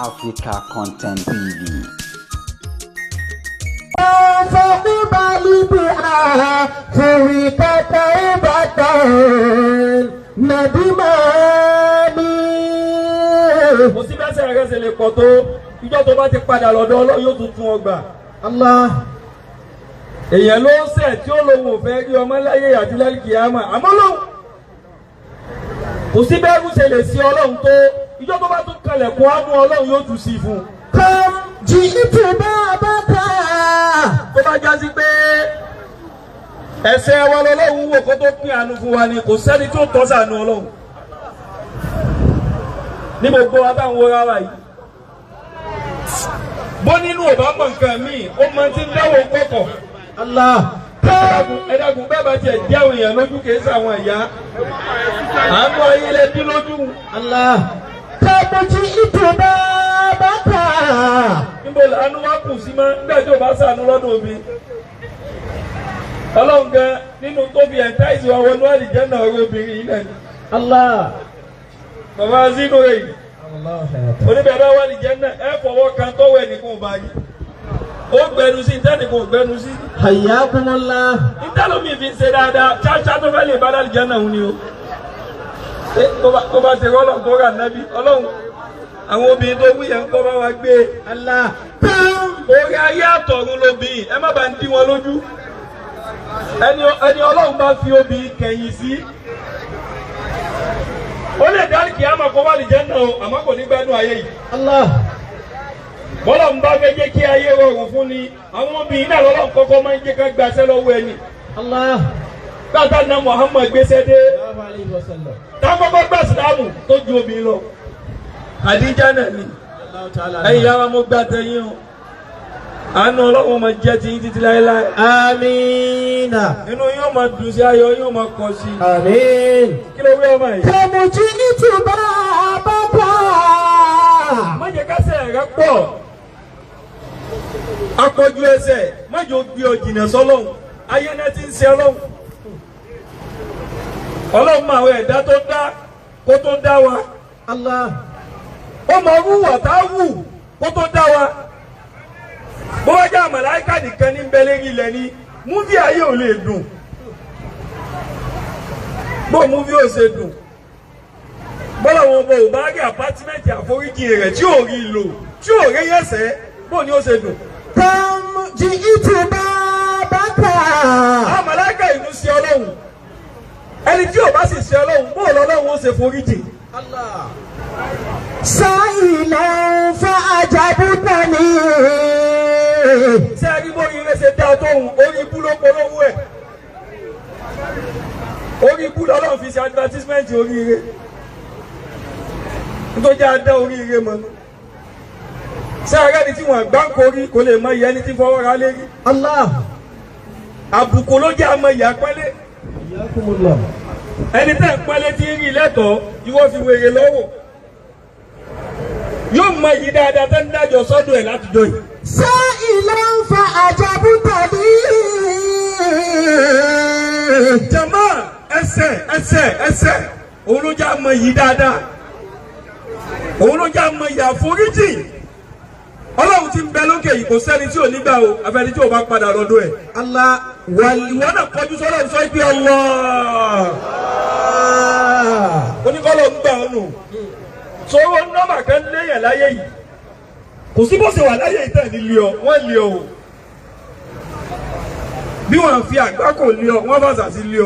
Africa Content TV. Mo sì bẹ́ẹ̀ sẹ́yìn rẹ̀ ṣe lè pọ̀ tó ìjọ tó bá ti padà lọ́dọ̀ Ọlọ́run yóò tún tún ọgbà. Allah. Èèyàn ló ń ṣẹ̀ tí ó lòun ò fẹ́ rí ọmọ láyé àti láyé kìámà àmọ́ lòun kò sí bẹ́ẹ̀ ṣe lè sí Ọlọ́run tó ìjọ tó bá tún kalẹ̀ kún àánú Ọlọ́run yóò tún sí fún un. Kam ji'tu babaka. Tó bá já sí pé ẹ̀ṣẹ̀ wa lọ́lọ́run wò kó tó pín àánú fún wa ni kò sẹ́ni tó tọ́ sànú Ọlọ́run. Ní gbogbo wa táwọn wo rárá yìí. Bó nínú ọba mọ̀ nǹkan míì, ó máa ti ń dáwọ́ kọ̀kọ̀. Allah. Ẹ̀dàgùn bẹ́ẹ̀ bá tiẹ̀ jẹ́ àwọn èèyàn lójú kìí sí àwọn ẹ̀yà. Àánú ayé lè dín lójú. Allah. Kam ji'tu babaka. Níbo làánú wá kù sí máa ń gbà tí ò bá sànú lọ́dún mi. Ọlọ́run gan nínú tó fi ẹ̀ńtá ìsìnwá wọnú àlìjẹ́nà ọ̀rọ̀ obìnrin yìí náà. Allah. Bàbá Zino rẹ̀ yìí. Oníbẹ̀rẹ̀ wà àlìjẹ́nà ẹ̀ fọwọ́ kan tọ́wọ́ ẹnìkan bá yìí. Ó gbẹnu sí ìtẹ́nìkan ò gbẹnu sí. Hayyakumullah. Ìtẹ́lómi fi ń ṣe dáadáa ṣáṣá tó fẹ́ lè bá àlìjẹ́nà òun ni o. Tó bá ṣe rọ́lọ̀ tó rà nábì Ọlọ́run àwọn obìnrin tó wúyẹ̀ ń kọ́ bá wa gbé. Allah. Orí ayé àtọ̀run lobìnrin ẹ má bá ń dí wọn lójú. Ẹni Ọlọ́run bá fi obìnrin kẹ̀yìn sí. Ó lè dá kìámà kó wà àlìjẹ́nà o àmọ́ kò ní gbádùn ayé yìí. Allah. Bọ́lá ń bá fẹ́ jẹ́ kí ayé rọrùn fún ni àwọn obìnrin náà lọ́lọ́ kọ́kọ́ máa ń jẹ́ ká gbaṣẹ́ lọ́wọ́ ẹni. Allah. Gbàgbà náà Muhammad gbéṣẹ́ dé. Tákọ́kọ́ gbà sílámù tó ju obìnrin lọ. Àdíjà náà ni. Ẹ̀yin yàrá mo gbà tẹ̀yìn o. Àánú Ọlọ́run máa jẹ́ ti yín títí láéláé. Amina. Inú yóò máa dùn sí ayọ̀ yóò máa kọ̀ sí. Amin. Kí ló wí ọmọ yìí? Kam ji'tu babaka. Má jẹ́ kásẹ̀ rẹ̀ pọ̀. Akọjú ẹsẹ̀ má jẹ́ ó gbé ọ jìnnà sọ́lọ́hun. Ayé náà ti ń ṣe Ọlọ́run. Ọlọ́run máa wọ ẹ̀dá tó dá kó tó dá wa. Allah. Ó máa wúwà tá a wù kó tó dá wa. Bó wá jẹ́ àmàláíkà nìkan ní bẹ́lẹ́ ilẹ̀ ni múfì ayé ò lè dùn. Bó múfì ò ṣe dùn. Bọ́lá wọn bọ̀ ò bá rí àpátímẹ́ǹtì àforíjì rẹ̀ tí ò rí lò tí ò rí yẹ̀sẹ̀ bó ni ó ṣe dùn. Kam ji'tu babaka. Àmàláíkà ìlú sí Ọlọ́run. Ẹni tí ò bá sì ṣe Ọlọ́run bó lọ́lọ́run ó ṣe foríjì. Allah. Sa'ilan fa'ajabtani. Ṣé ẹni bó ire ṣe dá tóun orí ibú ló polówó ẹ̀? Orí ibú lọ́lọ́run fi ṣe advertisement oríire. Nítorí adá oríire mọ́. Ṣé ẹni tí wọ́n gbá ń korí kò lè mọ ìyá ẹni tí fọwọ́ ra lérí? Allah. Àbùkù ló jẹ́ àmọ́ ìyá pẹ́lẹ́. Hayyakumullah. Ẹni tẹ́ ń pẹ́lẹ́ tí ń rí lẹ́tọ̀ọ́ ìwọ fi wèrè lọ́wọ́. Yóò mọ ìyí dáadáa tẹ́ ń dájọ́ sọ́dọ̀ ẹ̀ látijọ́ yìí. Sa'ilan fa'ajabtani. Jàmá ẹsẹ̀ òun ló já mọ ìyí dáadáa. Òun ló já mọ ìyà àforíjì. Ọlọ́run ti ń bẹ lókè yìí kò sẹ́ni tí ò ní gbà o àfẹ́ni tí ò bá padà lọ́dọ̀ ẹ̀. Allah. Ìwọ náà kọjú sọ́lọ́run sọ pé Allah. Oníkọ́lọ́ ń gbà ọ́ nù. Sọ̀rọ̀ nọ́mbà kan léyìn láyé yìí. Kò sí bó ṣe wà láyé yìí tẹ̀ ní lé ọ, wọ́n lé ọ o. Bí wọ́n fi àgbákò lé ọ, wọ́n fàṣà sí lé ọ.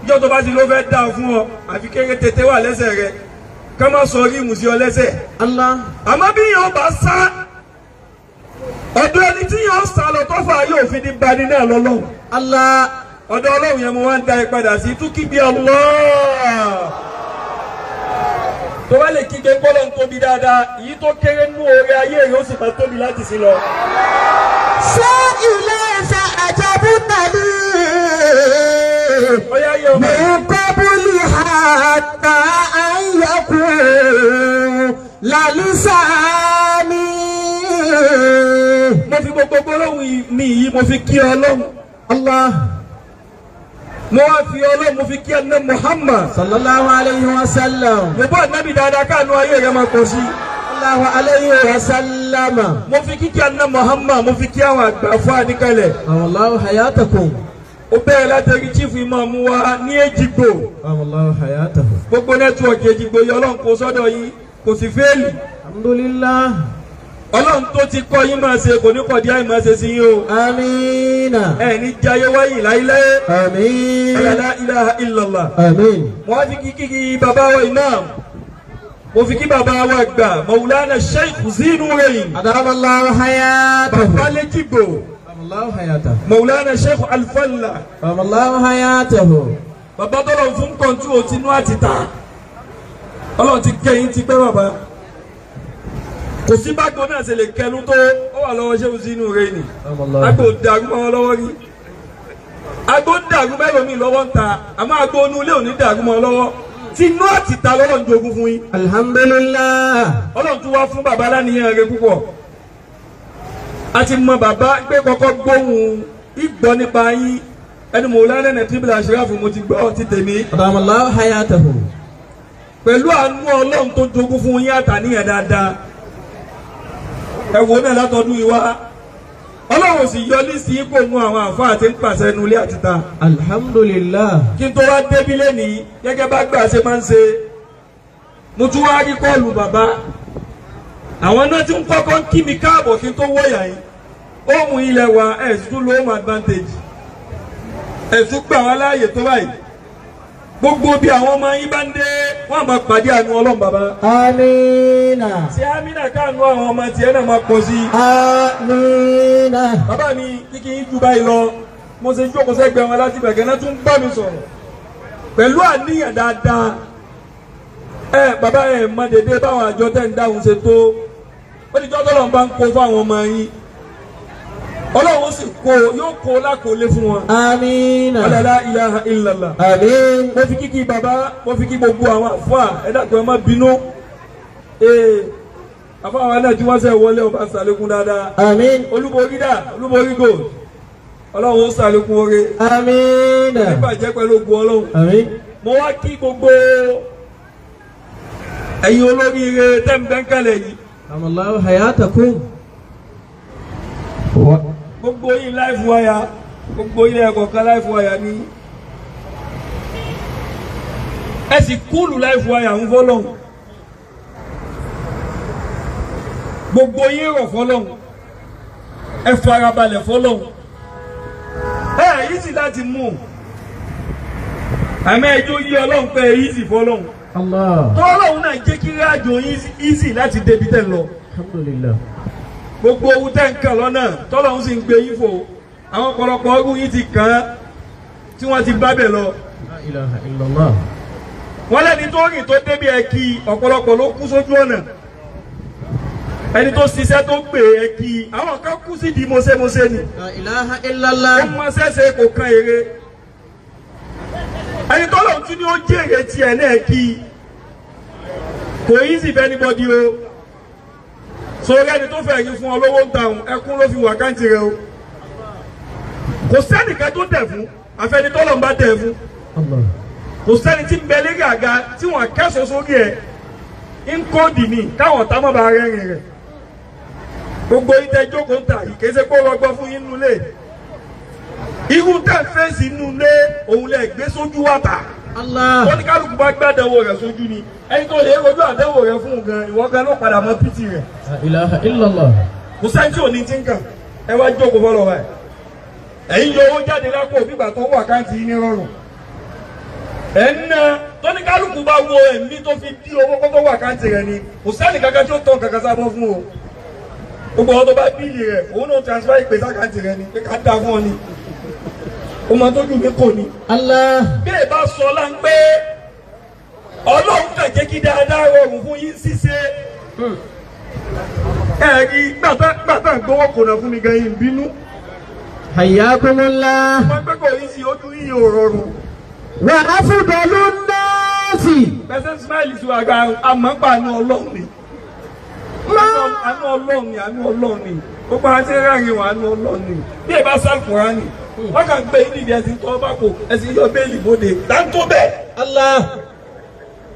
Ìjọ́ tó bá ti ló fẹ́ dá fún ọ, àfi kéré tètè wà lẹ́sẹ̀ rẹ. Ká má sọ rímù sí ọ lẹ́sẹ̀. Allah. Àmọ́ bí yóò bá sá, ọ̀dọ̀ ẹni tí yóò sá lọ tó fà yóò fi ní bani náà lọ́lọ́run. Allah. Ọ̀dọ̀ Ọlọ́run yẹn mo wá ń da ìpadà sí túkìbí Allah. Tó bá lè kígbe kọ́lọ̀ ń tóbi dáadáa, èyí tó kéré nú oore ayé yóò sì máa tóbi láti sí lọ. Sa'ilan fa'ajabtani. Ó yá yẹ ọmọ yìí. Min qabli hatta an yakuna lisani. Mo fi gbogbo gbólóhùn mi yìí mo fi kí Ọlọ́run. Allah. mo wá fi Ọlọ́run mo fi kí ẹnẹ Muhammad sallallahu alayhi wa sallam. mo bá nábì dáadáa káànú ayé rẹ máa kọ sí. sallallahu alayhi wa sallam. mo fi kíkí anna Muhammad mo fi kí àwọn àgbà fún àníkàlẹ̀. Allahu hayatakum. ó bẹ̀rẹ̀ látẹ̀rí chief imam wa ní Èjìgbò. Allahu hayatakum. gbogbo nẹ́tíwọ̀kì Èjìgbò yìí ọlọ́run kò sọ́dọ̀ yìí kò sì fẹ́ẹ̀lì. Alhamdulillah. ọlọ́run tó ti kọ́ yín máa ṣe kò ní kọ́ díẹ̀ máa ṣe sí yín o. Amina. ẹ ní jayé wáyé láíláí. Amin. la ilaha illallah. Amin. wọ́n fi kíkí bàbá wa imam mo fi kí bàbá wa gbà Maulana Sheikh Zinurain. Adamallahu hayatahu. bàbá l'Èjìgbò. Allahu hayatahu. Maulana Sheikh Alfalla. Allahu hayatahu. bàbá tọ́lọ̀ fún kọ́ńtúrò tinú àti ta ọlọ́run ti kẹ́yìn ti pẹ́ bàbá kò sí bágbó náà ṣe lè kẹnu tó ó wà lọ́wọ́ Sheikh Zinurain. agbó dàrú mọ́ wọn lọ́wọ́ rí agbó dàrú mẹ́lòmíì lọ́wọ́ ń ta àmọ́ agbó inú ilé ò ní dàrú mọ́ lọ́wọ́ tinú àti ta lọ́lọ́run jogún fún yín. Alhamdulillah. ọlọ́run tún wá fún bàbá láníyàn rẹ púpọ̀ a ti mọ bàbá pé kọ́kọ́ gbóhùn ìgbọ́ nípa yín ẹni Maulana Naqibil Ashraf mo ti gbọ́ ti tèmi Adamallahu hayatahu. pẹ̀lú àánú ọlọ́run tó jogún fún yín àtàníyàn dáadáa ẹ wò náà látọdún yìí wá ọlọ́run sì yọ lísì ipò mú àwọn àfáà tí ń pàṣẹ nulẹ̀ àti ta. Alhamdulillah. kí n tó wá débí lẹ́nìí gẹ́gẹ́ bá gbà ṣe máa ń ṣe mo tún wá rí kọ́ọ̀lù bàbá àwọn náà tí ń kọ́kọ́ ń kí mi káàbọ̀ kí n tó wọ̀yà yìí ohun ilẹ̀ wa ẹ̀sùn ló home advantage ẹ̀sùn gbà wá láàyè tó báyìí gbogbo bí àwọn ọmọ yín bá ń dé wọ́n á máa pàdé àánú ọlọ́run bàbá. Amina. ṣé amina káànú àwọn ọmọ tiẹ̀ náà máa pọ̀ sí i. Amina. bàbá mi kíkí yín ju báyìí lọ mo ṣe jókòó sẹ́gbẹ̀ẹ́ wọn láti bẹ̀gẹ́ náà tún bá mi sọ̀rọ̀ pẹ̀lú àníyàn dáadáa bàbá mọ dédé báwọn àjọ tẹ̀ ń dáhùn ṣe tó ó ní jọ́ tọ́lọ́run bá ń kó fáwọn ọmọ yín ọlọ́run sì kó yóò kó lákòólé fún wọn. Amina. la ilaha illallah. Amin. mo fi kíkí bàbá mo fi kí gbogbo àwọn àfáà ẹ dàgbọ́ ẹ má bínú àfáà wa náà tí wọ́n ṣe wọlé ọba ṣàlékún dáadáa. Amin. olúborí gold ọlọ́run ó ṣàlékún oore. Amina. nígbàjẹ́ pẹ̀lú ògùn ọlọ́run. Amin. mo wá kí gbogbo ẹ̀yin olóríire tẹ́ǹbẹ́ńkẹ́lẹ̀ yìí. Allahu hayatakum. gbogbo yín láìfù wáyà gbogbo yín ẹ̀kọ̀ọ̀kan láìfù wáyà ní. ẹ sì kúlù láìfù wáyà ń fọ́lọ́hún. gbogbo yín rọ̀ fọ́lọ́hún. ẹ farabalẹ̀ fọ́lọ́hún. yìí sì láti mú àmọ́ ẹjọ́ yí ọlọ́run pé easy fọ́lọ́hún. Allah. tọ́lọ́hún náà jẹ́ kí rájò easy láti débi tẹ̀ lọ. Alhamdulillah. gbogbo owó tẹ́ ń kàn lọ́nà tọ́lọ́hún sì ń gbé yín fò àwọn ọ̀pọ̀lọpọ̀ ọdún yín ti kàn án tí wọ́n ti bá bẹ̀ lọ. La ilaha illallah. wọ́n lẹ́ni tó rìn tó débi ẹ̀kí ọ̀pọ̀lọpọ̀ ló kú sójú ọ̀nà ẹni tó ṣiṣẹ́ tó gbé ẹ̀kí àwọn kan kú sí di mọ́sẹ́mọ́sẹ́ ni. La ilaha illallah. ó mọ sẹ́sẹ́ kò kan èrè ẹni tọ́lọ́hún tún ní ó jèrè tiẹ̀ náà kí kò easy for anybody o. sórí ẹni tó fẹ́ yín fún ọ lówó ń ta òun ẹkún ló fi wà káǹtì rẹ o kò sẹ́nìkan tó tẹ̀ fún àfẹnitọ́lọ̀ ń bá tẹ̀ fún kò sẹ́ni tí ń bẹ lé gàga tí wọ́n kẹ́sọ̀ sórí ẹ̀ ń kóòdì ní káwọn tá mọ́ bá rẹ́rìn rẹ̀ gbogbo ìtẹ́ jókòó ń ta ìkéṣe kó rọgbọ fún yín nulẹ̀ irú tẹ̀ fèsì nulẹ̀ òun lẹ̀ gbé sójú wàtà Allah. wọ́n ní kálukú bá gbàdánwò rẹ̀ sójú ni ẹni tó lè rojú àdánwò rẹ̀ fún un gan ìwọ gan ló padà mọ pìtì rẹ̀. La ilaha illallah. kò sẹ́ni tí ò ní ti ń kàn ẹ wá jókòó fọlọ́ wa ẹ̀ ẹ̀yin yọ owó jáde lápò bígbà tó wà káǹtì yín ní rọrùn ẹ̀ ń ná tóní kálukú bá wo ẹ̀mí tó fi dí owó kó tó wà káǹtì rẹ̀ ni kò sẹ́ni kankan tí ó tọ́ kankan sábọ́ fún o gbogbo ọ̀dọ́ bá bíìlì rẹ̀ òun náà transfer ìpè sákàǹtì rẹ̀ ni pé ká dá fún ọ ni o máa tójú mi kò ní. Allah. bí ẹ bá sọ la ń pé ọlọ́run kàn jẹ́ kí dáadáa rọrùn fún yín ṣíṣe ẹ̀rí gbàtà gbowó kònà fún mi gan yín bínú. Hayyakumullah. wọ́n gbé kò yín sí ojú yín ò rọrùn. Wa afdalun nasi. pẹ̀sẹ̀ smile sí wa gan àmọ́ pa àánú ọlọ́run ni. àánú ọlọ́run ni àánú ọlọ́run ni gbogbo àti ráàyè wà àánú ọlọ́run ni bí ẹ bá sàkùnrán ni wọ́n kàn gbé yín nídìí ẹ̀sìn tó bá kò ẹ̀sìn yọ bẹ́ẹ̀lì bóde dáńtó bẹ́ẹ̀. Allah.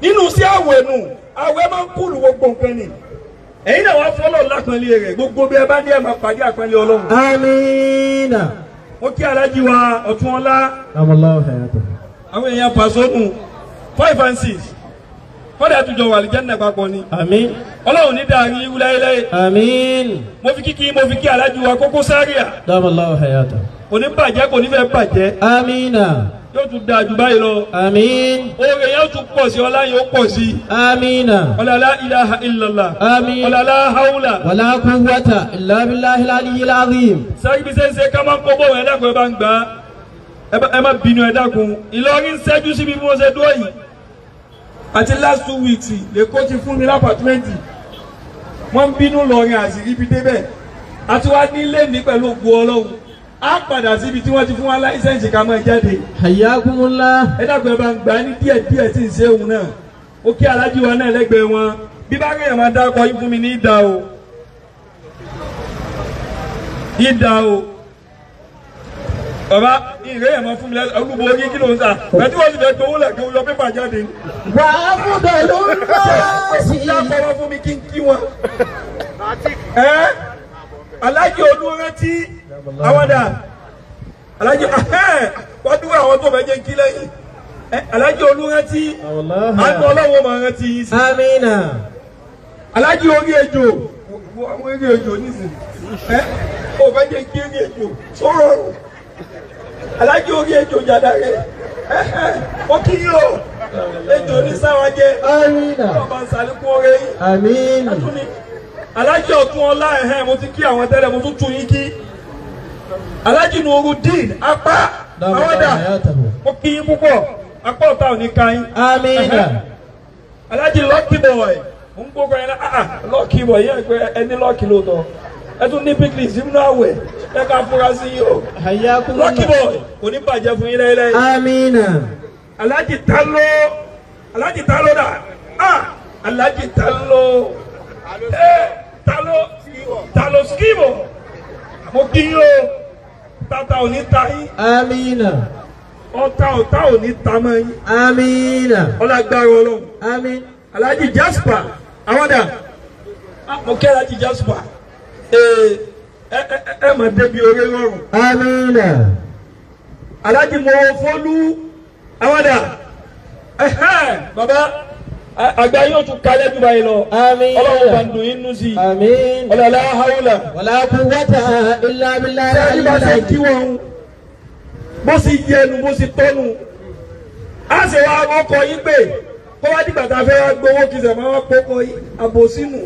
nínú sí àwẹ̀ nù àwẹ̀ máa ń kúlù gbogbo nǹkan ni ẹ̀yin náà wá fọ́lọ́ lápẹ́lẹ́ rẹ̀ gbogbo bí ẹ bá ní ẹ̀ máa pàdé àpẹ́lẹ́ ọlọ́run. Amina. ó kí alájí wa ọ̀tún ọlá Allahu hayata. àwọn èèyàn pàṣọ́nù 5 and 6 fọ́dà àtúnjọ wà lìjánà papọ̀ ni. Amin. ọlọ́run ní dàrí ewu láyéláyé. Amin. mo fi kí alájí wa Koko Zaria. Allahu hayata. kò ní bàjẹ́ kò ní fẹ́ bàjẹ́. Amina. yóò tún da jù báyìí lọ. Amin. oore yóò tún pọ̀ sí ọlá yóò pọ̀ sí. Amina. ọ̀làlá ilaha illallah. Amin. ọ̀làlá haula. Wala quwwata illa billahil aliyyil azim. sẹ́yìn bí sẹ́yìn ká máa ń kó bọ̀ ẹ̀ dákun ẹ bá ń gbà ẹ má bínú ẹ dákun. Ìlọrin ṣẹ́jú síbi bí wọ́n ṣe dúró yìí. àti last 2 weeks lèkó ti fún mi lápàtúmẹ́ǹtì. wọ́n ń bínú lọ́rin àṣírí ibi débẹ̀. àti wá nílé ní pẹ̀lú ògbó ọlọ́run. a padà síbi tí wọ́n ti fún wa láìsẹ̀nsì ká máa jáde. Hayyakumullah. ẹ dàgbà ẹ bá ń gbà ní díẹ̀ tí ń ṣe òun náà. ó kí alájí wa náà lẹ́gbẹ̀ẹ́ wọn. bí bá rẹ̀ máa dákọ̀ yín fún mi ní ìdá o. ìdá o. bàbá ìrẹ́ yẹn máa fún mi lẹ́sẹ̀ olúbo orí kí ló ń ta. bẹ́ẹ̀ni wọ́n ti fẹ́ gbowó lẹ̀ kí wọ́n yọ pépà jáde. Wa afdalun nasi. ìyá fọwọ́ fún mi kí n kí wọn. alájí olúrántí àwọn dà alájí wọ́n dúró àwọn tó fẹ́ jẹ́ kí lẹ́yìn alájí olúrántí àánú ọlọ́wọ́ máa rántí yín sí. Amina. alájí orí ejò àwọn eré ejò nísìn ó fẹ́ jẹ́ kí eré ejò sọ̀rọ̀ alájí orí ejò jàdá rẹ̀ ó kí yín o ejò ní sáwọn jẹ́ Amina. ọba ń sàlékún ọ̀rẹ́ yín. Amin. alájí ọ̀tún ọlá mo ti kí àwọn tẹ́lẹ̀ mo tún tún yín kí. alájí Nurudeen apá àwọn dà mo kí yín púpọ̀ apá ọ̀tá ò ní ká yín. Amina. alájí Lucky Boy mo ń gbókò yẹn Lucky Boy yẹn pé ẹni lọ́ọ̀kì lóòótọ́ ẹ tún ní picnic sínú àwẹ̀ ẹ ká fura sí yìí o. Hayyakumullah. Lucky Boy kò ní bàjẹ́ fún yín lẹ́yìn. Amina. alájí Talo dà alájí Talo Talo Skibo mo kí yín o tata ò ní ta yín Amina. ọ̀tá ò ní ta mọ́ yín Amina. ọlágbára Ọlọ́run. Amin. Alhaji Jasper àwọn dà mo kẹ́ Alhaji Jasper ẹ mà débi orí rọrùn. Amina. Alhaji Mowofolu àwọn dà bàbá àgbà yóò tún kalẹ̀ jù báyìí lọ. Amina. Ọlọ́run bá ń dùn inú sí i. Amin. ọ̀làlá haúlà. Wala quwwata illa billahi sẹ́yìn bá ṣe kí wọn bó sì yẹnu bó sì tọ́nu á sì wá ọkọ̀ yín pé kó wá dìgbà tá a fẹ́ wá gbowó kí sẹ̀ máa wá kókó àbò sínú.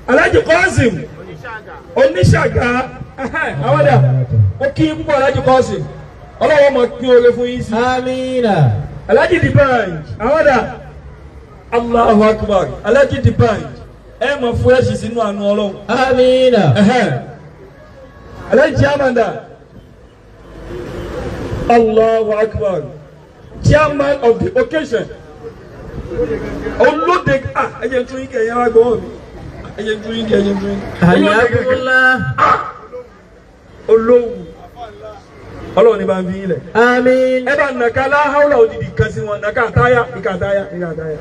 Alhaji Qasim oníṣàgá àwọn dà ó kí púpọ̀ Alhaji Qasim ọlọ́wọ́ mọ̀ kí oore fún yín sí. Amina. Alhaji Dibanj àwọn dà Allahu Akbar Alhaji Dibanj ẹ mọ̀ fúrẹ́ṣì sínú àánú Ọlọ́run. Amina. Alhaji Amanda Allahu Akbar chairman of the occasion olóde ẹyẹ tún yín kẹ ẹyẹ wá gbọ́ mi ẹyẹ tún yín kẹ ẹyẹ tún yín. Hayyakumullah. olówù Ọlọ́run ní bá ń fi yín lẹ̀. Amin. ẹ bá nàka láhàúlà òdìdí kan sí wọn nàka àtáyà ìka àtáyà ìka àtáyà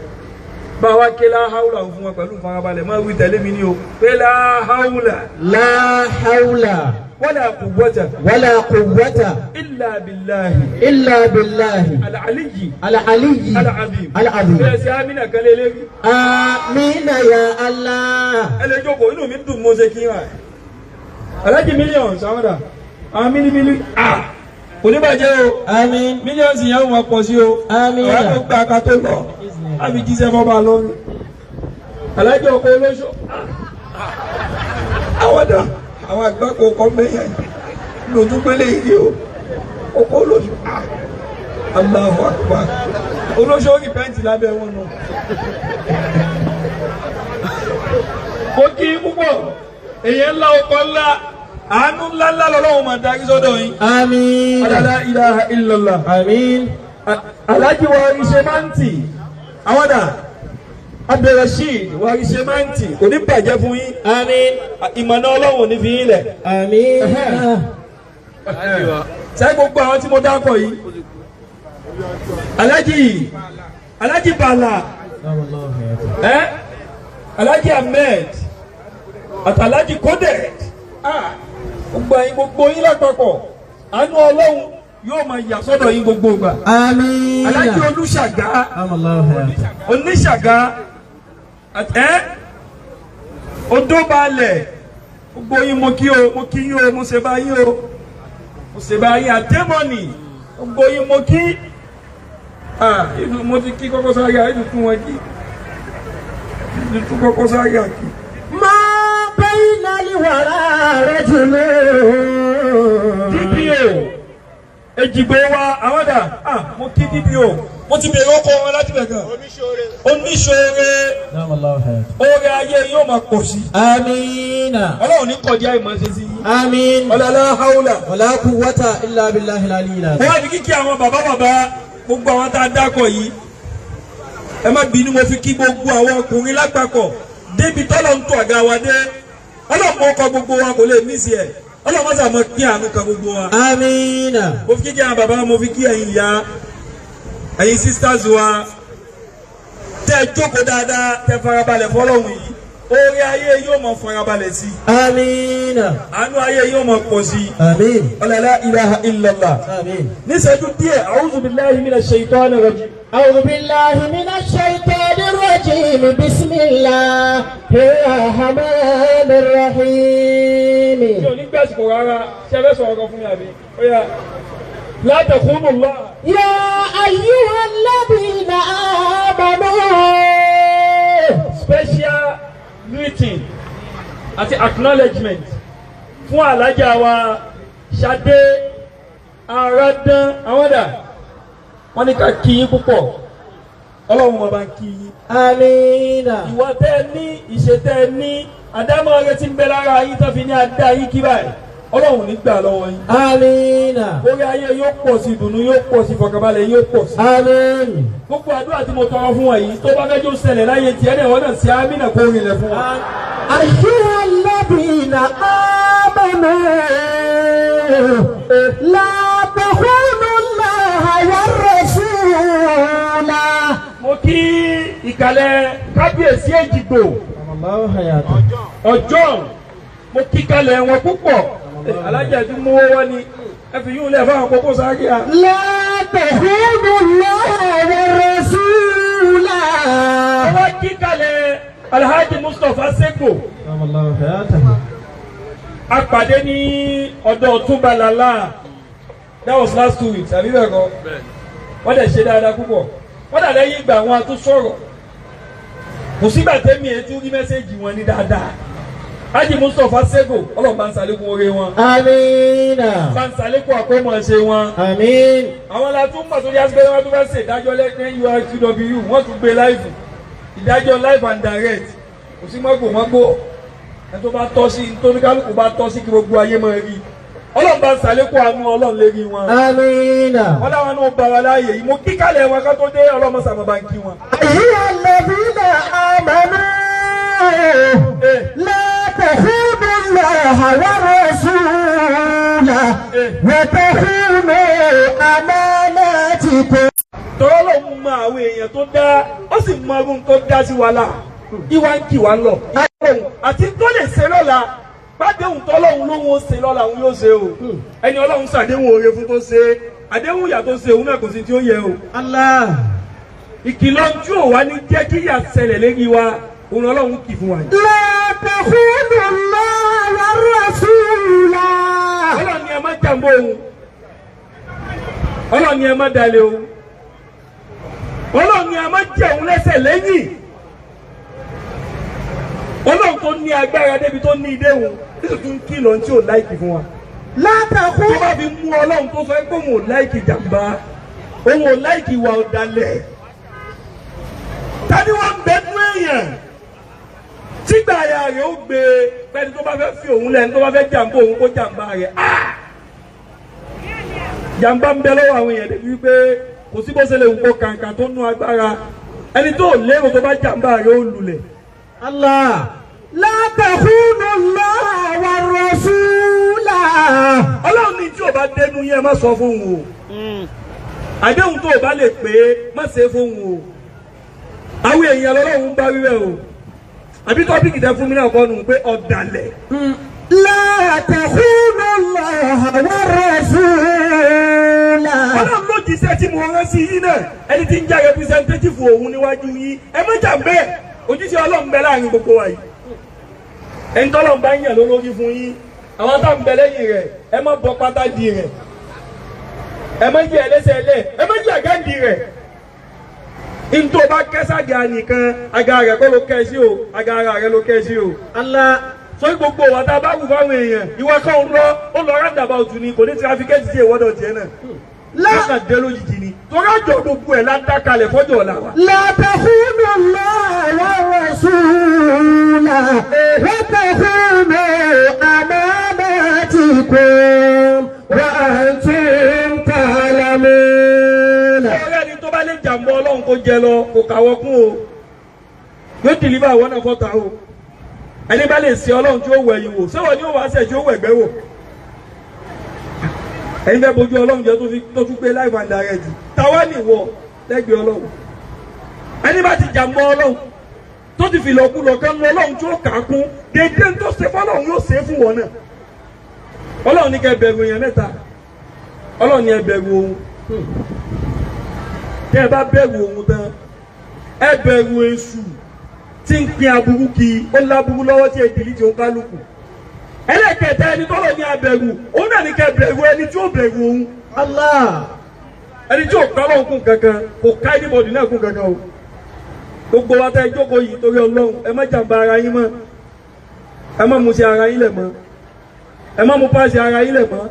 bá wa ké láhàúlà fún wọn pẹ̀lú ìfarabalẹ̀ máa wí tẹ̀lé mi ní o pé láhàúlà. La hawla wala quwwata wala quwwata illa billahi illa billahi al-aliyyi al-aliyyi al-azim. al-azim. bẹ́ẹ̀ sí amínà kan lé lérí. Amina ya Allah. ẹ lè jókòó inú mi dùn mo ṣe kí n wá. Alhaji millions àwọn dà àwọn mílímílí kò ní bàjẹ́ o. Amin. millions yẹn wọ́n pọ̀ sí o. Àmín. àwọn tó gba aka tó lọ àbí jíṣẹ́ fọ́ bá lọ́rùn. Alhaji ọkọ̀ olóṣù àwọn dà àwọn àgbàkọ̀ ọkọ̀ mẹ́yà lójú pélé yìí o ọkọ̀ olóṣù Allahu Akbar olóṣù ó rìpẹ́ǹtì lábẹ́ wọn náà. ó kí púpọ̀ èyí ńlá ọkọ̀ ńlá àánú ńláńlá lọ́lọ́wọ́ máa darí sọ́dọ̀ yín. Amin. La ilaha illallah. Amin. Alhaji Warise Manti àwọn dà Abdulrasheed Warise Manti kò ní bàjẹ́ fún yín. Amin. ìmọ̀nà Ọlọ́run ní fi yín lẹ̀. Amin. sẹ́yìn gbogbo àwọn tí mo dákọ̀ yìí Alhaji Bala Alhaji Ahmed àti Alhaji Coded gbogbo yín lápapọ̀ àánú Ọlọ́run yóò máa yà sọ́dọ̀ yín gbogbo ìgbà. Àmín. Alhaji Olúṣàgá Oníṣàgá Odóbalẹ̀ gbogbo yín mo kí o mo kí yín o mo ṣe bá yín o mo ṣe bá yín àtẹ́mọ̀nì gbogbo yín mo kí mo ti kí Koko Zaria ètò tún wọn kí ètò tún Koko Zaria kí. Máa bẹ́yìn náà ní wàrà rẹ̀ jùlọ. DPO Èjìgbò wa àwọn dà mo kí DPO mo ti bèrè ọkọ wọn láti bẹ̀ gan. Oníṣòre oore ayé yóò máa pọ̀ sí. Àmín. Ọlọ́run ní kọjá ìmọ̀ ṣe sí. Àmín. Ọlọ́lá haúlà. Wala quwwata illa billahil aliyyil azim. Wọ́n á fi kíkí àwọn bàbá gbogbo àwọn tá a dákọ̀ yìí. Ẹ má bínú mo fi kí gbogbo àwọn ọkùnrin lápapọ̀ débi tọ́lọ̀ ń tó àga wa dé. Ọlọ́run ọkọ̀ gbogbo wa kò lè mí sí ẹ̀. Ọlọ́run mọ́sà mọ́ kí àánú kan gbogbo wa. Àmín. Mo fi kíkí àwọn bàbá mo fi kí ẹ̀yin ìyá ẹ̀yin sisters wa tẹ́ jókòó dáadáa tẹ́ farabalẹ̀ fọlọ́run yìí oore ayé yóò máa farabalẹ̀ sí. Àmín. Àánú ayé yóò máa pọ̀ sí. Àmín. La ilaha illallah. Àmín. Níṣẹ́jú díẹ̀ a'udhu billahi minash shaitanir rajim. A'udhu billahi minash shaitanir rajim. Bismillahir rahmanir rahim. Mi ò ní gbàsìkò rárá ṣe fẹ́ sọ̀rọ̀ kan fún mi àbí? Ó yá. La takhunu Allah. Ya ayyuhal ladhina amanu. Special greeting àti acknowledgement fún alájà wa Ṣadé Aradán àwọn dà wọ́n ní ká kí yín púpọ̀ Ọlọ́run wọn bá ń kí yín. Àmín. Ìwà tẹ́ ẹ ní ìṣe tẹ́ ẹ ní àdámọ́ rẹ ti ń bẹ lára yín tó fi ní adá yín kí báyìí Ọlọ́run ní gbà lọ́wọ́ yín. Àmín. Orí ayé yóò pọ̀ sí ìdùnnú yóò pọ̀ sí ìfọ̀kànbalẹ̀ yóò pọ̀ sí. Àmín. Gbogbo àdúrà tí mo tọrọ fún wọn yìí tó bá fẹ́ jó ṣẹlẹ̀ láyé tiẹ̀ náà wọ́n náà sí àmínà kó rinlẹ̀ fún wa. Ayyuhal ladhina amanu la takhunu Allaha war rasula. Mo kí ìkàlẹ̀ kábíyèsí Èjìgbò ọjọ́ mo kí kalẹ̀ wọn púpọ̀ alájà tí mú wọn ni ẹ fi yún lẹ̀ fáwọn Koko Zaria. La takhunu Allaha war rasula. Wọ́n kí kalẹ̀ Alhaji Mustapha Sego. Apàdé ní ọ̀dọ̀ Túnbalàlá. That was last 2 weeks. Àbí bẹ́ẹ̀ kọ́? Wọ́n dẹ̀ ṣe dáadáa púpọ̀. Wọ́n dà lẹ́yìn ìgbà wọn tó sọ̀rọ̀. Kò sígbà tẹ́mi ètò rí mẹ́sẹ̀gì wọn ní dáadáa. Alhaji Mustapha Sego Ọlọ́run bá ń ṣàlékún oore wọn. Àmín. Bá ń ṣàlékún àkọ́mọ̀ṣe wọn. Àmín. Àwọn la tún mọ̀ sórí aṣọ wọn tó fẹ́ ṣe ìdájọ́ lẹ́yìn URTW wọ́n tún gbé láìfù. Ìdájọ́ live and direct kò sí mọ́gbò ẹni tó bá tọ́ sí nítorí kálukú bá tọ́ sí kí gbogbo ayé máa rí Ọlọ́run bá ń ṣàlékún àánú Ọlọ́run lérí wọn. Àmín. Wọ́n láwọn náà bá wa láàyè yìí mo kí kálẹ̀ wọn ká tó dé Ọlọ́run sàmọ́ bá ń kí wọn. Ayyuhal ladhina amanu la takhunu Allaha war rasula wa takhunu amanatikum. Tọ́lọ́ ló ń mọ àwọn èèyàn tó dá ó sì mọ ọdún tó dá sí wa la ìwà ń kì wá lọ. Àti tó lè ṣe lọ́la gbàdéhùn tọ́lọ́hún ló ń ṣe lọ́la òun yóò ṣe o. Ẹni Ọlọ́run ṣàdéhùn oore fún tó ṣe àdéhùn ìyà tó ṣe òun náà kò sí tí ó yẹ o. Allah. Ìkìlọ̀ tí ò wá ní jẹ́ kí ìyà ṣẹlẹ̀ lérí wa òun Ọlọ́run kì fún wa. La takhunu Allaha war rasula. Ọlọ́run ni ẹ má jàmbó òun. Ọlọ́run ni ẹ má dalẹ̀ òun. Ọlọ́run ni a máa jẹ́ òun lẹ́sẹ̀ lẹ́yìn. Ọlọ́run tó ní agbára débi tó ní idé òun nítorí tó ń kìlọ̀ tí ò láìkì fún wa. Látàkù. Tó bá fi mú Ọlọ́run tó sọ pé òun ò láìkì jàmbá òun ò láìkì ìwà ọ̀dàlẹ̀. Tani wọ́n ń bẹ́nu èèyàn tígbà àyà rẹ̀ ó gbé fẹ́ni tó bá fẹ́ fi òun lẹ́ni tó bá fẹ́ jàmbá òun kó jàmbá rẹ̀. Jàmbá ń bẹ lọ́wọ́ àwọn èèyàn débi wípé kò sí bó ṣe lè wù kó kàǹkà tó nú agbára ẹni tó lérò tó bá jàmbá rẹ̀ ó lulẹ̀. Allah. La takhunu Allaha war rasula. Ọlọ́run ní tí o bá dénú yẹn má sọ fún òun o. Àdéhùn tó o bá lè pè é má ṣe fún òun o. àwọn èèyàn lọ́lọ́run bá wíwẹ̀ o àbí tọ́pìkì tẹ fún mi náà kọ́nu pé ọ̀dàlẹ̀. لا تخونوا الله والرسول. ọlọ́run ló jíṣẹ́ tí mo rán sí yín náà ẹni tí ń jẹ́ representative òun níwájú yín ẹ má jà bẹ́ẹ̀ ojúṣe ọlọ́run bẹ láàrin gbogbo wa yìí ẹni tọ́lọ́run bá yàn lólórí fún yín àwọn tá ń bẹ lẹ́yìn rẹ̀ ẹ má bọ́ pátá di rẹ̀ ẹ má jẹ́ ẹlẹ́sẹ̀ lẹ̀ ẹ má jẹ́ àgáǹdì rẹ̀ ntọ́ bá kẹ́sàgà nìkan àga rẹ̀ kọ́ ló kẹ́ sí o àga rẹ̀ ló kẹ́ sí o. Allah. sọ gbogbo wa tá a bá wù fáwọn èèyàn ìwọ kan ó lọ rádàbà òtún ni kò ní tirafikẹ́tì tí èèwọ̀ tiẹ̀ náà. lọ́sà dé lójijì ni torí àjọ gbogbo ẹ̀ ládàkalẹ̀ fọ́jọ́ ọ̀la wa. لا تخونوا الله والرسول وتخونوا أماناتكم وأنتم تعلمون. ọ̀rẹ́ ni tó bá lè jàmbá ọlọ́run kó jẹ lọ kò kàwọ́ kún o yóò dìlíbà àwọn náà fọ́ta o ẹni bá lè ṣe ọlọ́run tí ó wẹ̀ yìí wò sẹ́wọ̀n ni ó wàá ṣẹ̀ tí ó wẹ̀ gbẹ́ wò ẹni fẹ́ bójú ọlọ́run jẹ́ tó tún gbé live and direct táwa nìwọ lẹ́gbẹ̀ẹ́ ọlọ́run ẹni bá ti jàmbá ọlọ́run tó ti fi lọ́kùlọ̀ kan lọ ọlọ́run tí ó kà á kún dédé tó ṣe fọlọ́run yóò ṣe é fún wọn náà ọlọ́run ní kẹ́ bẹ̀rù èèyàn mẹ́ta ọlọ́run ní ẹ bẹ̀rù òun tẹ́ ẹ bá bẹ̀rù òun tán ẹ bẹ̀rù èṣù tí ń pin aburú kí ó láburú lọ́wọ́ tí èdè tí ó ń kálukú ẹlẹ́kẹ̀ẹ́ta ẹni tọ́lọ̀ ní abẹ̀rù òun náà ní kẹ́ bẹ̀rù ẹni tí ó bẹ̀rù òun. Allah. ẹni tí ò ká lọ́hùn kún kankan kò ká anybody náà kún kankan o gbogbo wa tẹ́ ẹ jókòó yìí torí ọlọ́run ẹ má jàmbá ara yín mọ́ ẹ má mú sí ara yín lẹ̀ mọ́ ẹ má mú páàsì ara yín lẹ̀ mọ́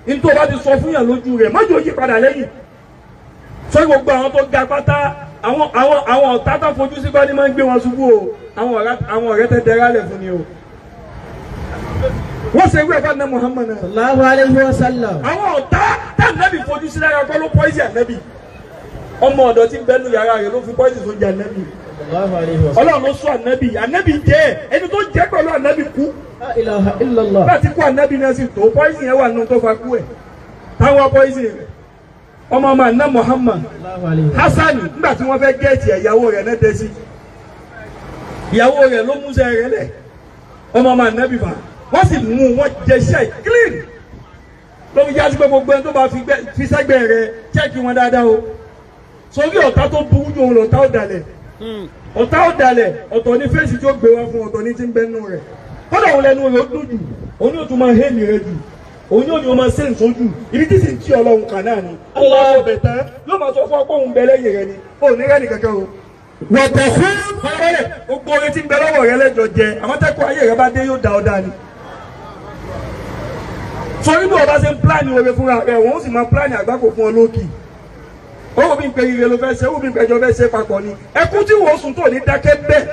nítorí bá ti sọ fún yàn lójú rẹ̀ má jò yí padà lẹ́yìn sọ gbogbo àwọn tó ga pátá àwọn ọ̀tá tó fojú sí gbọ́dí máa ń gbé wọn ṣubú o àwọn ọ̀rẹ́ tẹ́ dẹ́rẹ́ alẹ̀ fún ni o wọ́n ṣe wíwẹ̀ fún ẹ̀ Muhammad sallallahu alayhi wa sallam. àwọn ọ̀tá tá nẹ́bì fojú sí lára kọ́ ló pọ́ìsì ànẹ́bì ọmọ ọ̀dọ́ tí ń bẹ́nu yàrá rẹ̀ ló fi pọ́ìsì sójà ànẹ́bì sallallahu alayhi wa sallam. ọlọ́run ló sọ ànẹ́bì jẹ́ ẹni tó jẹ́ pẹ̀lú ànẹ́bì kú la ilaha illallah. láti kú ànẹ́bì náà sì tó pọ́ìsì yẹn wà nínú tó fa kú ẹ̀ táwọn pọ́ìsì rẹ̀ ọmọ ọmọ àná Muhammad Hassani nígbà tí wọ́n fẹ́ gẹ́ẹ̀tì ìyàwó rẹ̀ náà tẹ́sí ìyàwó rẹ̀ ló múṣẹ́ rẹ̀ lẹ̀ ọmọ ọmọ ànábì fà wọ́n sì mú wọn jẹṣẹ́ clean ló fi jásí pé gbogbo ẹni tó bá fi sẹ́gbẹ̀ẹ́ rẹ̀ chẹ́ẹ̀kì wọn dáadáa o sórí ọ̀tá tó burú jù òun lọ̀tá ọ̀dàlẹ̀ ọ̀tọ̀ ní fèsì tí ó gbé wá fún ọ̀tọ̀ ní tí ń bẹ́nu rẹ̀ kọ́dà òun lẹ́nu rẹ̀ ó dùn jù òun yóò tún máa hẹ́ẹ̀lì rẹ̀ jù òun yóò ní o máa ṣe ìsojú ibi tí sì ń tí ọlọ́run kan náà ni. Allah ọbẹ̀ tán yóò máa sọ fún ọ pé òun bẹ lẹ́yìn rẹ ni òun ní rẹ́nì kankan o. wọ́tẹ̀ fún. ọ̀rẹ́ gbogbo orin tí ń bẹ lọ́wọ́ rẹ lẹ́jọ́ jẹ àmọ́ tẹ́kọ̀ ayé rẹ bá dé yóò da ọ dá ni. sọrí bí ọba ṣe ń pílánì oore fúnra rẹ òun sì máa pílánì àgbákò fún ọ lókì. owó mi ń pe ire ló fẹ́ ṣe owó mi ń pẹjọ fẹ́ ṣe papọ̀ ni ẹkún tí wọ́n sùn tó ní dákẹ́ bẹ́ẹ̀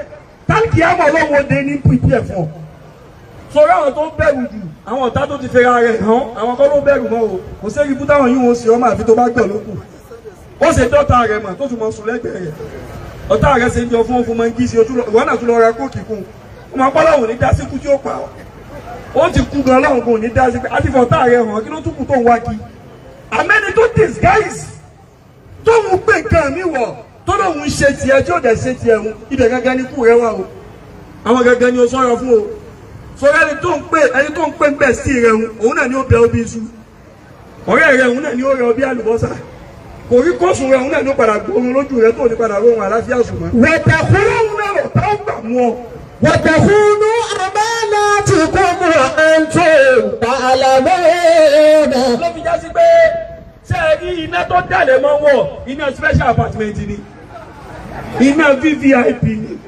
táǹkì àmọ́ ọlọ́run òde ní pípẹ́ fún ọ. sọrí àwọn tó bẹ̀rù jù àwọn ọ̀tá tó ti fẹ́ra rẹ̀ hàn àwọn kọ́ ló bẹ̀rù mọ́ o kò sẹ́yìn ibú táwọn yìí wọ́n sì ọmọ àfi tó bá gbọ̀ lókù ó ṣe dọ́ta rẹ̀ mà tó tún mọ sùn lẹ́gbẹ̀ẹ́ rẹ̀ ọ̀tá rẹ̀ ṣe ń jọ fún fún mọ́ngí sí ìwọ́n náà tún lọ ra kóòkì kún ó máa pọ́ láwọn ò ní dá sí kú tí ó pa ọ́ ó ti kú gan láwọn kò ní dá sí pé àti fọ̀tá rẹ̀ hàn kí ló tún kù tó ń wá kí àmẹ́ni tó disguise tó ń gbé nǹkan mi wọ̀ tó lóun ṣe tiẹ̀ tí ó dẹ̀ ṣe tiẹ̀ mu ibẹ̀ gangan ni kú rẹ̀ wà o àwọn gangan ni o sọ̀rọ̀ fún o sọ̀rọ̀ ẹni tó ń pè ń bẹ̀ sí rẹ̀ òun náà ni ó bẹ obi iṣu ọ̀rẹ́ rẹ̀ òun náà ni ó rẹ ọbí àlùbọ́sà kò rí kóṣù rẹ̀ òun náà ni ó padà gbóhun lójú rẹ̀ tó ní padà róhun àláfíà ṣùgbọ́n. wẹ̀tẹ̀kúrú náà rọ̀ tá ó gbà mú ọ. wẹ̀tẹ̀kúrú amanatikum wa antum ta'lamun. ló fi já sí pé ṣé ẹ rí iná tó dàlẹ̀ mọ́ wọ̀ iná special apartment ni iná VVIP ni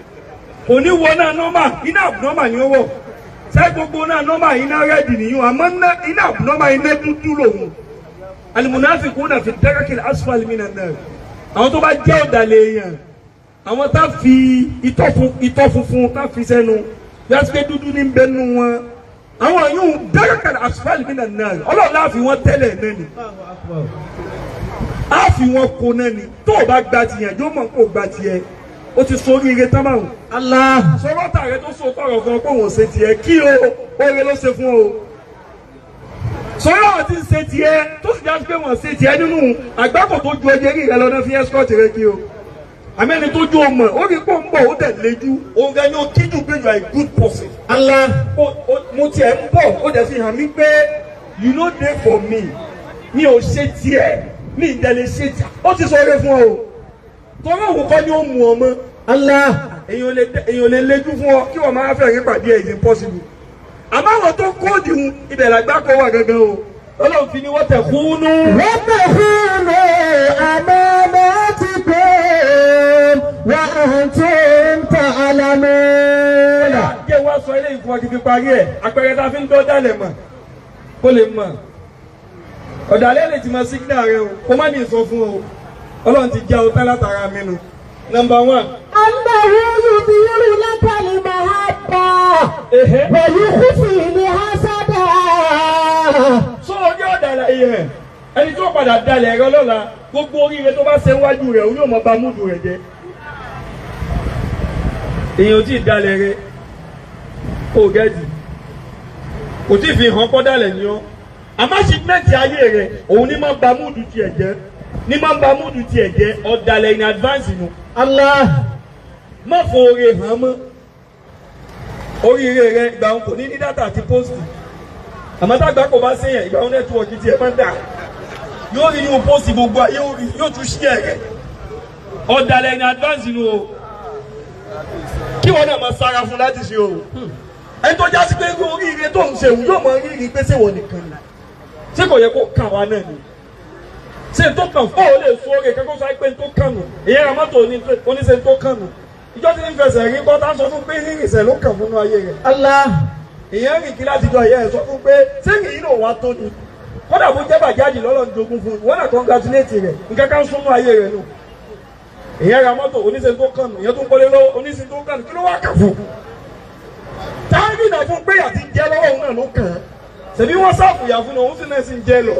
kò ní wọ náà normal iná abnormal ni ó wọ̀ ṣé gbogbo náà nọ́mbà iná rẹ́dì nìyún àmọ́ iná nọ́mbà iná dúdú lòun alimunafikuna fi darakil asfali minan nar àwọn tó bá jẹ́ ọ̀dàlẹ̀ èèyàn àwọn tá fi itọ́ funfun tá fi sẹ́nu yàtúkẹ́ dúdú ní bẹ́nu wọn àwọn yóò darakil asfali minan nar ọlọ́run láàfi wọn tẹ́lẹ̀ náà ni àfi wọn kó náà ni tó o bá gba tìyàn jó mọ̀ kó o gba tiẹ̀ o ti sọ oríire tán báwọn. Allah. sọ̀rọ̀ tààrẹ tó so tọrọ fún ọ pé òun ṣe tiẹ̀ kí o oore ló ṣe fún o. sọ̀rọ̀ àwọn tí ń ṣe tiẹ̀ tó sì já pé wọ́n ṣe tiẹ̀ nínú àgbákò tó ju ẹjẹ́ rí rẹ lọ́dún fi escort rẹ kí o. àmẹ́ni tó jó ọmọ ó rí pọ̀ ń bọ̀ ó tẹ̀ léjú òun gan ni ó kíjú pé you are a good person. Allah. mo tiẹ̀ ń bọ̀ ó dẹ̀ fi hàn mí pé you no dey for me mi ò ṣe tiẹ̀ mi ì dẹ̀ lè ṣe tiẹ̀ ó ti sọ eré fún ọ o tọ́lá òun kọ́ ni ó mú ọmọ. Allah. èèyàn lè léjú fún ọ kí wọ́n máa fẹ́ rí pàdé ẹ̀ is impossible. àmọ́ àwọn tó kóòdù ń ibẹ̀ làgbá kọ́ wà gangan o ọlọ́run fi ni wọ́n tẹ̀ kúnú. wọ́n tẹ̀ kúnú àmọ́ ti pé wọ́n tún ń tọ́ alámọ́. jẹ́ wá sọ ilé ìfún ọdún fi parí ẹ̀ àpẹẹrẹ tá a fi ń dọ́ dálẹ̀ mọ̀ kó lè mọ̀ ọ̀dàlẹ́ lè ti mọ sígínà rẹ o kó má ní ìsọ fún o ọlọ́run ti já o tán látara mi nu. Number 1. Allahu yudhiru laka al-mahabba wa yukhfi li hasada. Sọ orí ọ̀dàlẹ̀ yẹn ẹni tó padà dalẹ̀ ẹ̀rọ lọ́la gbogbo oríire tó bá ṣe wájú rẹ̀ òun yóò mọ bá múdù rẹ̀ jẹ́. Èèyàn ò tí ì dalẹ̀ rẹ̀ kò gẹ́jì kò tí ì fi hàn kọ́ dalẹ̀ ni ọ́ àmọ́ achievement ayé rẹ̀ òun ní máa ń ba múdù tiẹ̀ jẹ́ ní máa ń ba múdù tiẹ̀ jẹ́ ọ̀dàlẹ̀ in advance nu. Allah. Má fọ oore hàn mọ́ oríire rẹ̀ ìgbà wọn kò ní dátà àti pósìtì àmọ́ tágbà kò bá séyàn ìgbà wọn nẹ́tíwọ̀kì tiẹ̀ máa ń dà yóò rí nínú pósìtì gbogbo ayé yóò tún ṣí ẹ̀rẹ̀ ọ̀dàlẹ̀ in advance nu o kí wọn náà máa sára fún láti ṣe o ẹni tó jásí pé oríire tó ń ṣe òun yóò máa rí pé ṣé wọ́n nìkan ni ṣé kò yẹ kó kàn wá náà ni ṣé tó kàn fún ọ lè sọ oore kẹ́kọ̀ọ́ sọ pé tó kàn nù ìyẹn ra mọ́tò oníṣẹ́ tó kàn nù ìjọ tí ń fẹsẹ̀ rí bọ́ tá a sọ fún pé rírìnsẹ̀ ló kàn fún ayé rẹ̀. Allah. ìyẹn rìn kí láti jọ ìyẹn sọ fún pé ṣé kì í lò wá tó ni kódà bó jẹ́ bàjáde lọ́lọ́ ní jogún fún wọn náà congratulate rẹ̀ nǹkan kan súnmọ́ ayé rẹ̀ nù. ìyẹn ra mọ́tò oníṣẹ́ tó kàn nù ìyẹn tó ń kọ́lé lọ́wọ́ oníṣẹ́ tó kàn nù kí ló wá kà fún. táàgì náà fún pé àti jẹ́ lọ́wọ́ òun náà ló kàn án ṣèbí wọ́n sáàfù ìyá fún òun sì náà sì ń jẹ́ lọ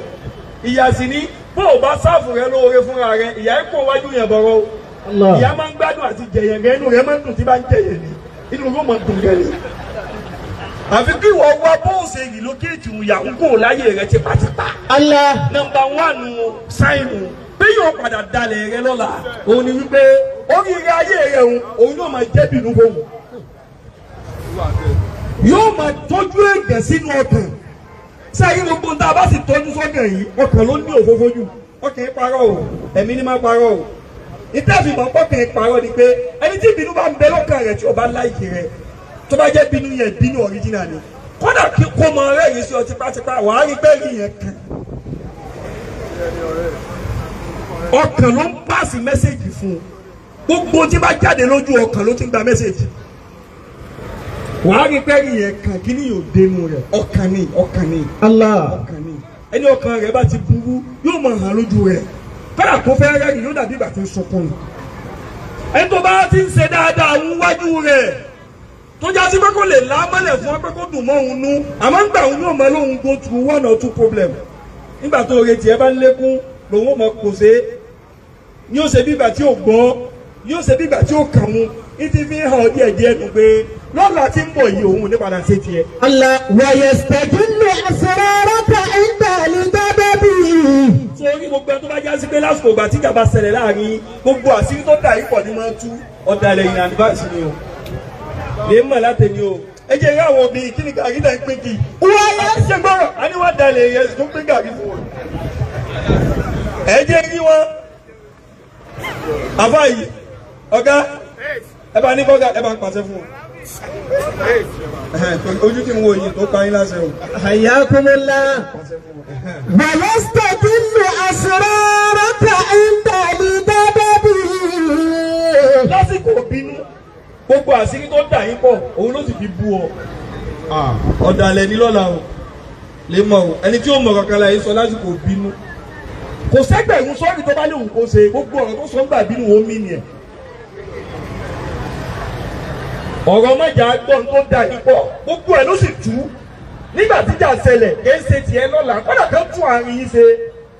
ìyá sì ní bó o bá sáàfù rẹ lóore fúnra rẹ ìyá ẹ̀ kó wájú yẹn bọ̀rọ̀ o ìyá máa ń gbádùn àti jẹ̀yẹ̀ rẹ inú rẹ máa ń dùn tí bá ń jẹ̀yẹ̀ ni inú rẹ máa ń dùn rẹ ni. àfi kí ìwọ wá bóòsè relocate ìyàwó kò láyé rẹ tipátipá. Allah. Number 1 sáìnù bí yóò padà dalẹ̀ rẹ lọ́la òun ni wípé oríire ayé rẹ òun yóò máa jẹ́ bínú fóun yóò máa tọ́jú ẹ̀gẹ̀ sínú ọkàn sẹ́yìn gbogbo tá a bá sì tọ́jú sọ́kàn yìí ọkàn ló ní òfófó jù ọkàn yìí parọ́ o ẹ̀mí ni máa parọ́ o ìtẹ́fìmọ̀ pọ́kàn yìí parọ́ ni pé ẹni tí ìbínú bá ń bẹ lọ́kàn rẹ̀ tí o bá láìkì rẹ̀ tó bá jẹ́ bínú yẹn bínú original ni kódà kí kó mọ ọ̀rẹ́ yìí sí ọ tipátipá wàá rí bẹ́ẹ̀rì yẹn kan ọkàn ló ń pàṣẹ mẹ́sẹ̀gì fún gbogbo tí bá jáde lójú ọkàn ló ti ń gba mẹ́sẹ̀gì wàá rí bẹ́ẹ̀rì yẹn kan kí ni yóò dénú rẹ̀ ọkàn ni Allah. ọkàn ni ẹni ọkàn rẹ̀ bá ti burú yóò máa hàn lójú rẹ̀ kódà kó fẹ́ rẹ́rìn yóò dàbí ìgbà tí ń sunkún ni ẹni tó bá ti ń ṣe dáadáa ń wájú rẹ̀ tó já sí pé kó lè lámọ́lẹ̀ fún ọ pé kó dùn mọ́ òun nú àmọ́ ń gbà òun yóò mọ lóhun go through 1 or 2 problem nígbà tó retí ẹ bá ń lékún lòun ò mọ kò ṣe ní ó ṣe bí ìgbà tí ò gbọ́ ní ó ṣe bí ìgbà tí ò kàn mú ní ti fi hàn díẹ̀ díẹ̀ nù pé lọ́la tí ń bọ̀ yìí òun ò ní padà ṣe tiẹ̀. Allah. wa yastajillu asraraka inda al-ghadabi. sórí gbogbo ẹ tó bá já sí pé lásìkò ìgbà tí ìjàmbá ṣẹlẹ̀ láàrin gbogbo àṣírí tó dà yìí pọ̀ ní máa tú ọ̀dàlẹ̀ ìrìn àdìbáṣì ni o lè mọ̀ láti ní o ẹ jẹ́ ìyá àwọn obìnrin kí ni gàrí náà ń pín kì í. wọ́n ṣe gbọ́rọ̀ a ní wọ́n dalẹ̀ yẹn tó pín gàrí fún wọn. ẹ jẹ́ rí wọn àbá yìí ọ̀gá ẹ bá ní bọ́gà ẹ bá ń pàṣẹ fún wọn. ojú tí mo wò yìí tó pa yín láṣẹ o. hayyakumullah. wa yastajillu asraraka inda al-ghadabi. lásìkò bínú gbogbo àṣírí tó dà yín pọ̀ òun ló sì fi bú ọ. ọ̀dàlẹ̀ ní lọ́la o lè mọ̀ o ẹni tí ó mọ̀ kankan la yìí sọ lásìkò bínú kò sẹ́gbẹ̀rún sọ́ọ̀rì tó bá léwu kó ṣe gbogbo ọ̀rọ̀ tó sọ ń gbà bínú wo mí ni ẹ̀. ọ̀rọ̀ mọ́jà gbọ́n tó dà yín pọ̀ gbogbo ẹ̀ ló sì tú nígbà tíjà ṣẹlẹ̀ kì í ṣe tiẹ̀ lọ́la kọ́dà kan tún àárín yín ṣe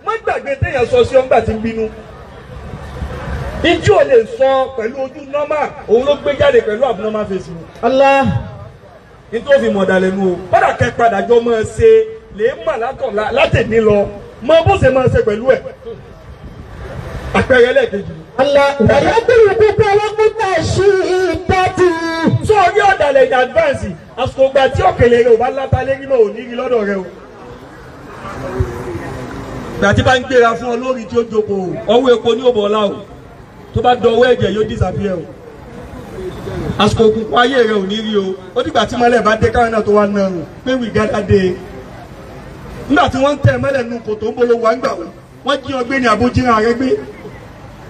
má gbàgbé téèyàn sọ sí ọ́ngbà tí ń bínú. Ìjú ò lè sọ pẹ̀lú ojú normal òun ló gbé jáde pẹ̀lú abnormal face mu. Allah. Nítorí fi mọ̀dà lẹ́nu o. Bọ́dà kẹ́ padà jọ máa ṣe lè mà látẹ̀ní lọ. Mọ bó ṣe máa ṣe pẹ̀lú ẹ̀. Àpẹẹrẹ ẹlẹ́ẹ̀kejì. Allah wàlábìrì kọ́lọ́kùtà sí ìdátì. sọ orí ọ̀dàlẹ̀ in advance àsìkò ìgbà tí òkèlè rẹ̀ ò bá láta lérí náà ò ní rí lọ́dọ̀ rẹ̀ o. ìgbà tí bá ń gbéra fún ọ lórí tí ó jókòó ọwọ́ epo ní òbọ̀ ọ̀la o tó bá dọwọ́ ẹ̀jẹ̀ yóò disappear o. àsìkò òkùnkùn ayé rẹ̀ ò ní rí o ó dìgbà tí mọ́lẹ̀ bá dé káwọn náà tó wá náà rùn pé we gather day. nígbà tí wọ́n ń tẹ̀ mọ́lẹ̀ nù kòtò ń bolo wà ń gbà wọ́n jí ọ gbé ní àbójúra rẹ gbé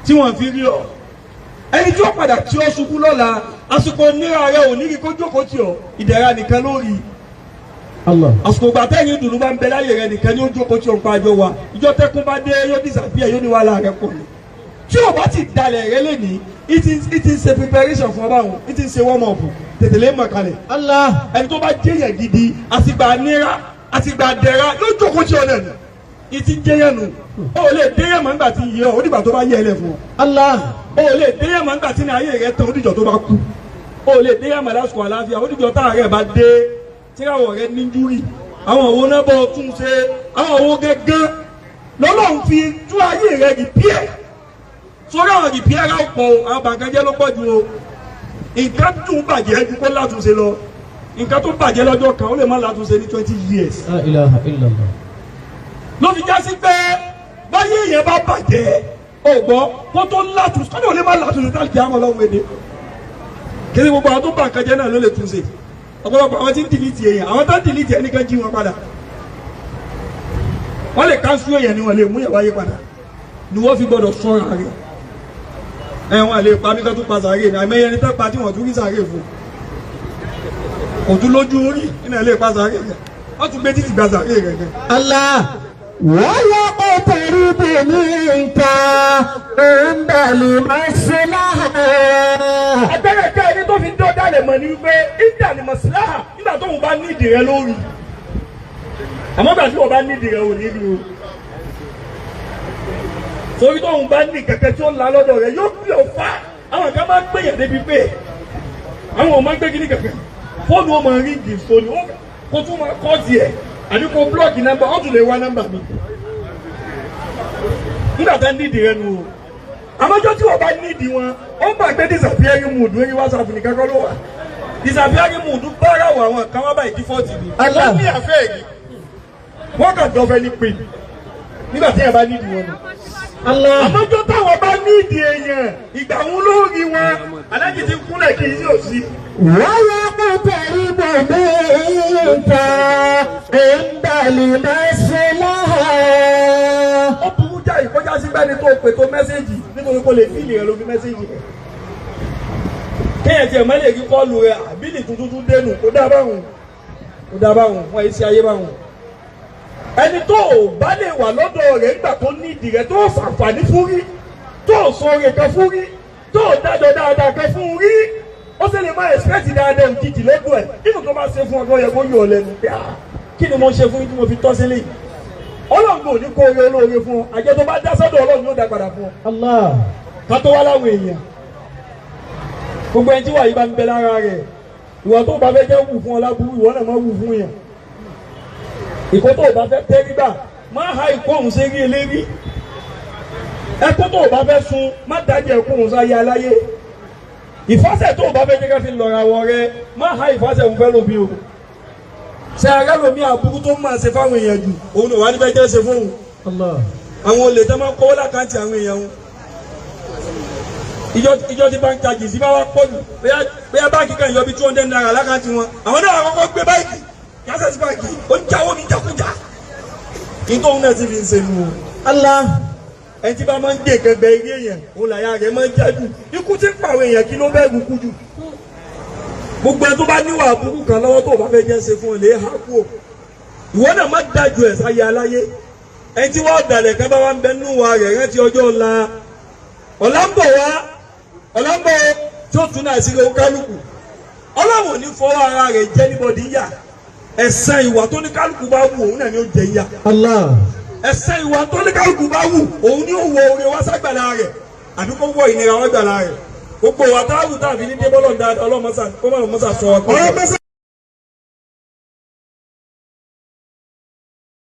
tí wọ́n fi rí ọ. ẹni tí ó padà tí ó ṣubú lọ́la àsìkò níra rẹ ò ní rí kó jókòó tì ọ ìdẹ̀ra nìkan lórí. àsìkò ìgbà tẹ́yìn dùnú bá ń bẹ láyé rẹ nìkan ni ó jókòó tì ọ nípa àjọ wa ìjọ tẹ́kùn bá dé yóò disappear yóò ní wàhálà rẹ pọ̀ ní. tí o bá ti dalẹ̀ rẹ lé ní it is a preparation fún ọba wọn it is a warm up tètè lé mọ̀ kalẹ̀. ẹni tó bá jẹ́yàn gidi àtìgbà níra àtìgbà dẹ̀ra yóò jókòó tì ọ náà ni ìtì jẹ́yàn nù o lè déyàn mọ́ nígbà tí yẹ ọ ó dìgbà tó bá yẹ ẹ lẹ̀ fún ọ. o lè déyàn mọ́ nígbà tí ní ayé rẹ tán ó dìjọ tó bá kú o lè déyàn mọ́ lásìkò àlàáfíà ó dìjọ tá rẹ bá dé tíráwọ̀ rẹ níjúrì àwọn òwò náà bọ̀ tún ṣe àwọn òwò gẹ́gẹ́ lọ́lọ́run fi tún ayé rẹ rìpíẹ̀ sórí àwọn rìpíẹ̀ rà pọ̀ àwọn bàǹkànjẹ́ ló pọ̀ ju o nǹkan tún bàjẹ́ ju kó látúnṣe lọ nǹkan tó bàjẹ́ lọ́jọ́ kan ó lè má látúnṣe ní 20 years. La ilaha illallah. ló fi já sí pé báyé yẹn bá bàjẹ́ ọ̀gbọ́n kó tó látúnṣe kọ́ni ò lè má látúnṣe tá a jẹ́ àwọn ọlọ́run èdè kí ni gbogbo àwọn tó bàǹkànjẹ́ náà ló lè túnṣe ọ̀pọ̀lọpọ̀ àwọn tí ń dìlítì èèyàn àwọn tó ń dìlítì ẹnìkan jí wọn padà wọ́n lè káńsù èèyàn ni wọ́n lè mú yẹn wáyé padà ni wọ́n fi gbọ́dọ̀ sọ́ra rẹ̀ wọ́n lè pa mí kán tún pa sàárè ní àmẹ́yẹ ní tẹ́pa tí wọ́n tún rí sàárè fún òtún lójú orí nínú ẹ̀ lè pa sàárè rẹ̀ wọ́n tún gbé títì gba sàárè rẹ̀ gẹ̀. Allah wọ́yọ̀ kó tẹ̀rí bèmí nǹkan ìndàlì mọ́síláhà. abẹ́rẹ́ ká ẹni tó fi ń dọ́dá lè mọ̀ ní wípé ìndàlì mọ́síláhà nígbà tóun bá nídìí rẹ lórí àmọ́ gbà tí wọ́n bá nídìí rẹ ò ní rí o torí tóun bá ní kẹ̀kẹ́ tí ó la lọ́dọ̀ rẹ yóò gbé ọ fá àwọn kan máa ń gbéyàn débi pé àwọn ò máa ń gbé kíní kẹ̀kẹ́ fóònù ó máa rí ìdì sóni ó kó tún máa kọ́ tiẹ̀ àbí kó blọọkì nọ́mbà ó tún lè wá nọ́mbà mi nígbà tá nídìí rẹ nu o àmọ́jọ́ tí wọ́n bá nídìí wọn ó ń gbàgbé disappearing mood lórí WhatsApp nìkan kọ́ ló wà disappearing mood bára wọ àwọn kan wá báyìí dífọ́ọ̀tì ni wọ́n ní àfẹ́ yìí wọ́n kàn dọ́fẹ́ ní pé nígbà tí yẹn bá nídìí wọn nù. àmọ́jọ́ táwọn bá nídìí èèyàn ìgbà wọn ló rí wọn alájí ti kúnlẹ̀ kí n yóò sí. wọ́yọ̀ kó tẹ̀rí bèmí nǹkan ìndàlì mọ́síláhà. ó burú jáì kọjá sí bẹ́ẹ̀ ni tó pè tó mẹ́sẹ́jì nítorí kò lè fíìlì rẹ ló fi mẹ́sẹ́jì rẹ. kéèyàn tiẹ̀ mọ́lẹ̀ kí kọ́ọ̀lù rẹ àbílì tuntun dénú kó dá báwọn wọ́n yìí sí ayé báwọn. ẹni tó o bá lè wà lọ́dọ̀ rẹ̀ nígbà tó nídìí rẹ̀ tó fàǹfààní fún rí tó sọ̀rọ̀ kan fún rí tó dájọ́ dáadáa kan fún rí ó sì lè má ẹ̀sìpẹ́tì dáadáa òjijì lọ́dọ̀ ẹ̀ nínú tó bá ṣe fún ọgbọ́n yẹ kó yọ ọ lẹ́nu pé kí ni mo ṣe fún yín tí mo fi tọ́ sílé yìí ọlọ́run kò ní kó oore olóore fún ọ àjẹ tó bá dá sọ́dọ̀ ọlọ́run yóò dá padà fún ọ. Allah ká tó wá láwọn èèyàn gbogbo ẹni tí wàá yí bá ń bẹ lára rẹ̀ ìwọ tó bá fẹ́ jẹ́ wù fún ọ láburú ìwọ náà má wù fún yàn ìkó tó bá fẹ́ tẹ́ nígbà má ha ìkóhùn sí rí elérí ẹkú tó bá fẹ́ sun má dájẹ́ ìkóhùn sáyé aláyé ìfọ́sẹ̀ tó bá fẹ́ jẹ́ ká fi lọ́ra wọ rẹ má ha ìfọ́sẹ̀ ń fẹ́ lómi o ṣe ara lomi àbúrú tó máa ṣe fáwọn èèyàn jù òun ló wà níbẹ̀ jẹ́ ṣe fóun àwọn olè tó máa ń kọ́wọ́ lákàntì àwọn èèyàn wọn ìjọ tí báńkì àjì sí bá wá pọ̀ jù bóyá báńkì kan yọ bí 200 naira lákàntì wọn àwọn náà àkọ́kọ́ gbé báńkì yásẹ̀ sí báńkì ó ń jáwọ́ mi jákújà nítorí náà ti fi ń ṣe nu o. Allah ẹni tí bá máa ń gbé gẹ́gẹ́ eré èèyàn òun làyà rẹ̀ máa ń jájú ikú tí ń pa àwọn èèyàn kí ló bẹ́ẹ̀ kú jù gbogbo ẹni tó bá níwà àbúrú kan lọ́wọ́ tó bá fẹ́ jẹ́ ṣe fún ọ lè ha kú o ìwọ náà má dájú ẹ̀ sáyé aláyé ẹni tí wọ́n dalẹ̀ ká bá wá ń bẹ nínú wa rẹ̀ rántí ọjọ́ ọ̀la ọ̀làǹbọ̀ tí ó tún náà sí lóhun kálukú ọlọ́run ò ní fọwọ́ ara rẹ̀ jẹ́ níbọ̀dí yà ẹ̀san ìwà tó ní kálukú bá wù òun náà ni ó jẹ yà ẹ̀san ìwà tó ní kálukú bá wù òun ni ó wọ oore wá ságbàlá rẹ̀ àbí kó wọ ìnira wá gbàlá rẹ̀ gbogbo wa táwù táàfin ní débọ́lọ̀ dáadáa ọlọ́mọsà kó má lọ́mọsà sọ ọkọ.